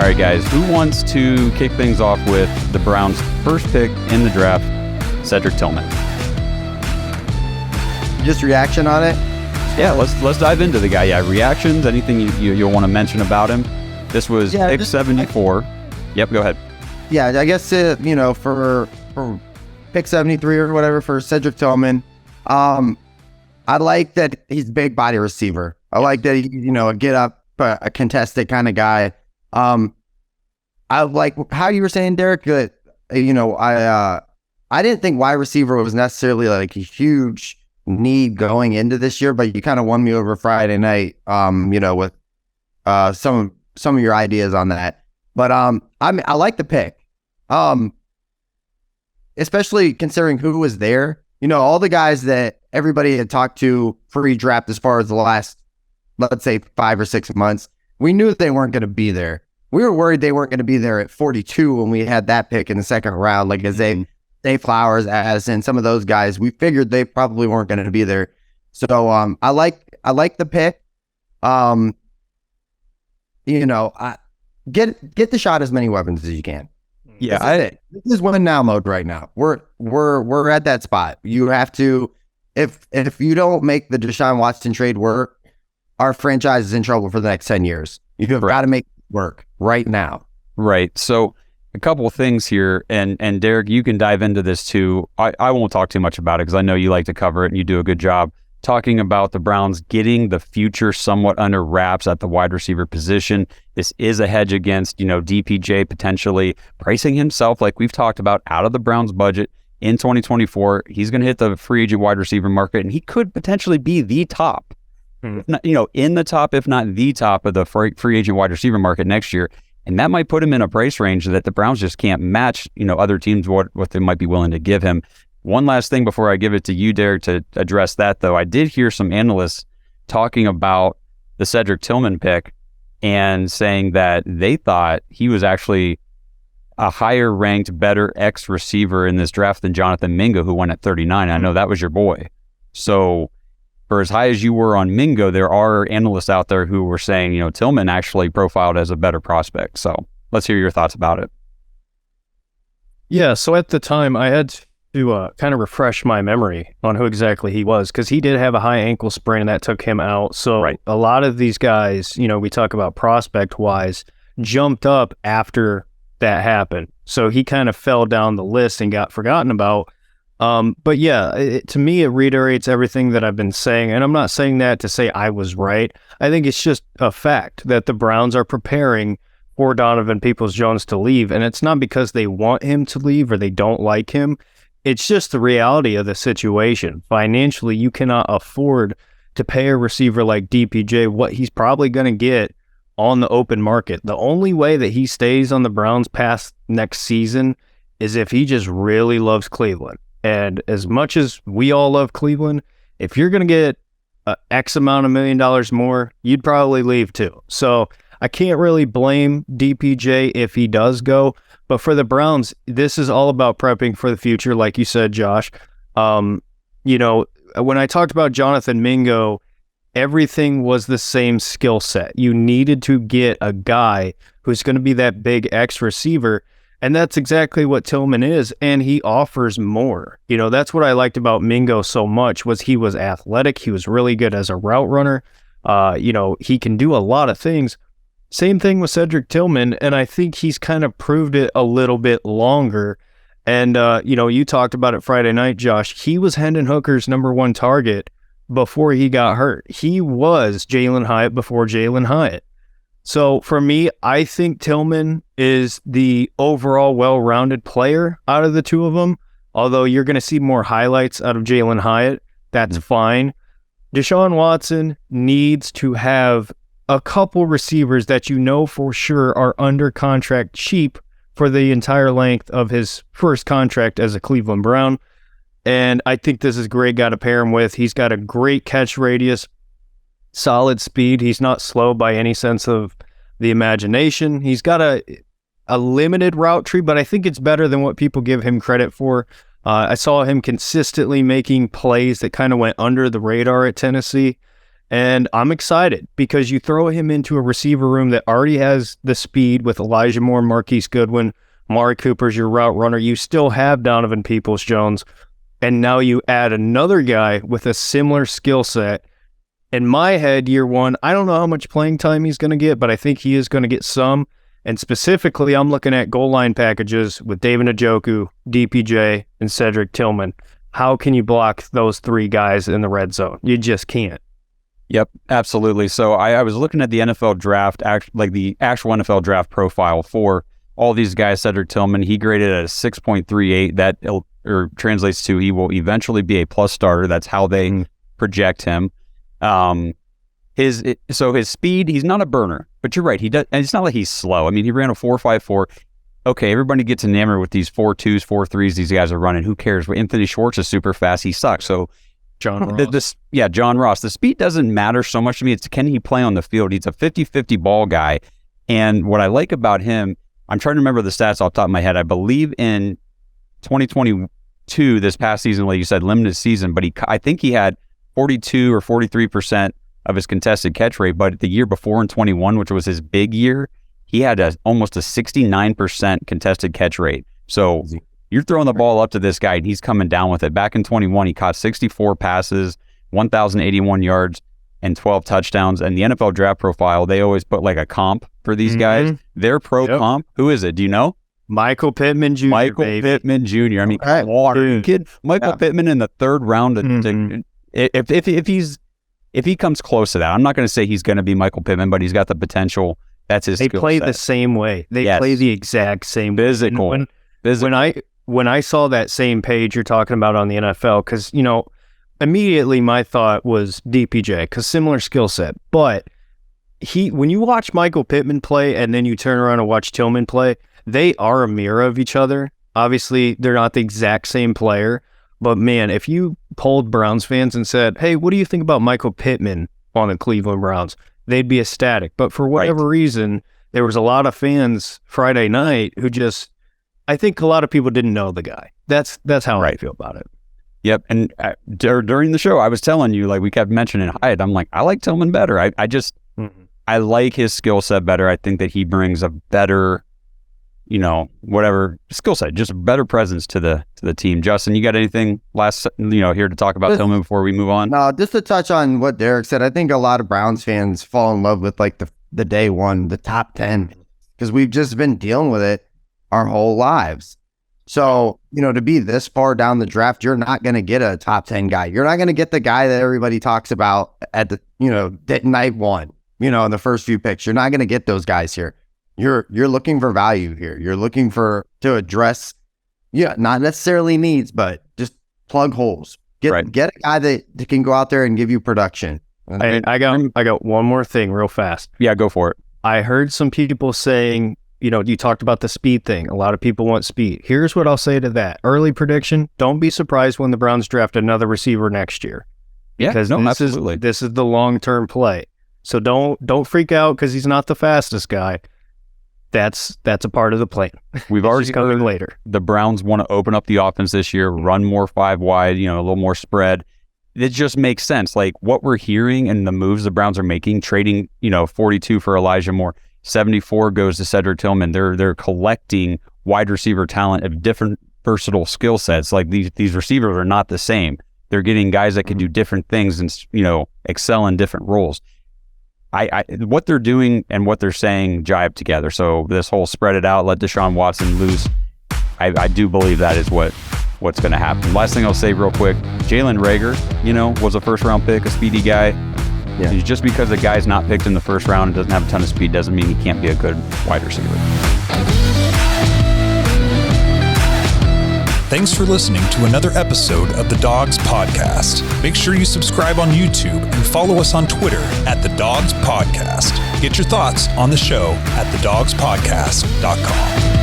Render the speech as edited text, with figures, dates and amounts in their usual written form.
All right, guys, who wants to kick things off with the Browns' first pick in the draft, Cedric Tillman? Just reaction on it? Yeah, let's dive into the guy. Yeah, reactions, anything you'll want to mention about him. This was pick 74. Yep, go ahead. Yeah, I guess, for pick 73 or whatever for Cedric Tillman, I like that he's a big body receiver. I like that he's, a get up, a contested kind of guy. I like how you were saying, Derek, that, I didn't think wide receiver was necessarily like a huge need going into this year, but you kind of won me over Friday night, with some of your ideas on that. But I like the pick, especially considering who was there. All the guys that everybody had talked to pre-draft as far as the last, let's say, 5 or 6 months, we knew that they weren't going to be there. We were worried they weren't going to be there at 42 when we had that pick in the second round, like as Zay Flowers, and some of those guys. We figured they probably weren't going to be there. So I like the pick. Get the shot as many weapons as you can. Yeah, this is win now mode right now. We're at that spot. You have to, if you don't make the Deshaun Watson trade work, our franchise is in trouble for the next 10 years. You have got to make it work right now. Right. So a couple of things here, and Derek, you can dive into this too. I won't talk too much about it because I know you like to cover it and you do a good job talking about the Browns getting the future somewhat under wraps at the wide receiver position. This is a hedge against, DPJ potentially pricing himself, like we've talked about, out of the Browns budget in 2024. He's going to hit the free agent wide receiver market, and he could potentially be the top, in the top, if not the top of the free agent wide receiver market next year. And that might put him in a price range that the Browns just can't match, other teams, what they might be willing to give him. One last thing before I give it to you, Derek, to address that, though. I did hear some analysts talking about the Cedric Tillman pick and saying that they thought he was actually a higher ranked, better X receiver in this draft than Jonathan Mingo, who went at 39. I know that was your boy. So for as high as you were on Mingo, there are analysts out there who were saying, Tillman actually profiled as a better prospect. So let's hear your thoughts about it. Yeah, so at the time, I had to kind of refresh my memory on who exactly he was, because he did have a high ankle sprain that took him out. So A lot of these guys, we talk about prospect-wise, jumped up after that happened. So he kind of fell down the list and got forgotten about. But yeah, to me, it reiterates everything that I've been saying. And I'm not saying that to say I was right. I think it's just a fact that the Browns are preparing for Donovan Peoples-Jones to leave. And it's not because they want him to leave or they don't like him. It's just the reality of the situation. Financially, you cannot afford to pay a receiver like DPJ what he's probably going to get on the open market. The only way that he stays on the Browns past next season is if he just really loves Cleveland. And as much as we all love Cleveland, if you're going to get X amount of $1 million more, you'd probably leave too. So I can't really blame DPJ if he does go. But for the Browns, this is all about prepping for the future, like you said, Josh. When I talked about Jonathan Mingo, everything was the same skill set. You needed to get a guy who's going to be that big X receiver, and that's exactly what Tillman is, and he offers more. That's what I liked about Mingo so much, was he was athletic. He was really good as a route runner. He can do a lot of things. Same thing with Cedric Tillman, and I think he's kind of proved it a little bit longer. And, you talked about it Friday night, Josh. He was Hendon Hooker's number one target before he got hurt. He was Jalen Hyatt before Jalen Hyatt. So for me, I think Tillman is the overall well-rounded player out of the two of them. Although you're going to see more highlights out of Jalen Hyatt, that's fine. Deshaun Watson needs to have a couple receivers that for sure are under contract cheap for the entire length of his first contract as a Cleveland Brown. And I think this is a great guy to pair him with. He's got a great catch radius, solid speed. He's not slow by any sense of the imagination. He's got a limited route tree, but I think it's better than what people give him credit for. I saw him consistently making plays that kind of went under the radar at Tennessee. And I'm excited because you throw him into a receiver room that already has the speed with Elijah Moore, Marquise Goodwin, Amari Cooper's your route runner. You still have Donovan Peoples-Jones. And now you add another guy with a similar skill set. In my head, year one, I don't know how much playing time he's going to get, but I think he is going to get some. And specifically, I'm looking at goal line packages with David Njoku, DPJ, and Cedric Tillman. How can you block those three guys in the red zone? You just can't. Yep, absolutely. So I was looking at the NFL draft, like the actual NFL draft profile for all these guys. Cedric Tillman, he graded at a 6.38. That translates to he will eventually be a plus starter. That's how they project him. His speed, he's not a burner, but you're right. He does, and it's not like he's slow. I mean, he ran a 4.54. Okay, everybody gets enamored with these 4.2s, 4.3s these guys are running. Who cares? Well, Anthony Schwartz is super fast. He sucks. So John Ross. John Ross. The speed doesn't matter so much to me. It's can he play on the field? He's a 50-50 ball guy. And what I like about him, I'm trying to remember the stats off the top of my head. I believe in 2022, this past season, like you said, limited season, but I think he had 42 or 43% of his contested catch rate. But the year before in 21, which was his big year, he had almost a 69% contested catch rate. So you're throwing the ball up to this guy and he's coming down with it. Back in 21, he caught 64 passes, 1,081 yards, and 12 touchdowns. And the NFL draft profile, they always put like a comp for these guys. Their pro comp, who is it? Do you know? Michael Pittman Jr. Pittman Jr. I mean, kid, Michael Pittman in the third round. If he comes close to that, I'm not going to say he's going to be Michael Pittman, but he's got the potential. That's his. They play the same way. They play the exact same physical. When I saw that same page you're talking about on the NFL, because immediately my thought was DPJ, because similar skill set. But when you watch Michael Pittman play and then you turn around and watch Tillman play, they are a mirror of each other. Obviously, they're not the exact same player. But man, if you polled Browns fans and said, hey, what do you think about Michael Pittman on the Cleveland Browns? They'd be ecstatic. But for whatever reason, there was a lot of fans Friday night who I think a lot of people didn't know the guy. That's how I feel about it. Yep. And during the show, I was telling you, like we kept mentioning Hyatt. I'm like, I like Tillman better. I like his skill set better. I think that he brings a better, whatever skill set, just better presence to the team. Justin, you got anything here to talk about Tillman before we move on? No, just to touch on what Derek said, I think a lot of Browns fans fall in love with like the day one, the top 10, because we've just been dealing with it our whole lives. So, to be this far down the draft, you're not going to get a top 10 guy. You're not going to get the guy that everybody talks about at the, night one, in the first few picks. You're not going to get those guys here. You're looking for value here. You're looking to address, not necessarily needs, but just plug holes. Get a guy that can go out there and give you production. I got one more thing real fast. Yeah, go for it. I heard some people saying, you talked about the speed thing. A lot of people want speed. Here's what I'll say to that. Early prediction, don't be surprised when the Browns draft another receiver next year. Because absolutely. This is the long-term play. So don't freak out because he's not the fastest guy. That's a part of the plan. We've already coming later. The Browns want to open up the offense this year, run more 5 wide, a little more spread. It just makes sense. Like what we're hearing and the moves the Browns are making, trading, 42 for Elijah Moore, 74 goes to Cedric Tillman. They're collecting wide receiver talent of different versatile skill sets. Like these receivers are not the same. They're getting guys that can do different things and excel in different roles. What they're doing and what they're saying jive together. So this whole spread it out, let Deshaun Watson loose. I do believe that is what's going to happen. Last thing I'll say real quick, Jalen Reagor, was a first round pick, a speedy guy. Yeah. Just because a guy's not picked in the first round and doesn't have a ton of speed doesn't mean he can't be a good wide receiver. Thanks for listening to another episode of the Dawgs Podcast. Make sure you subscribe on YouTube and follow us on Twitter at the Dawgs Podcast. Get your thoughts on the show at thedawgspodcast.com.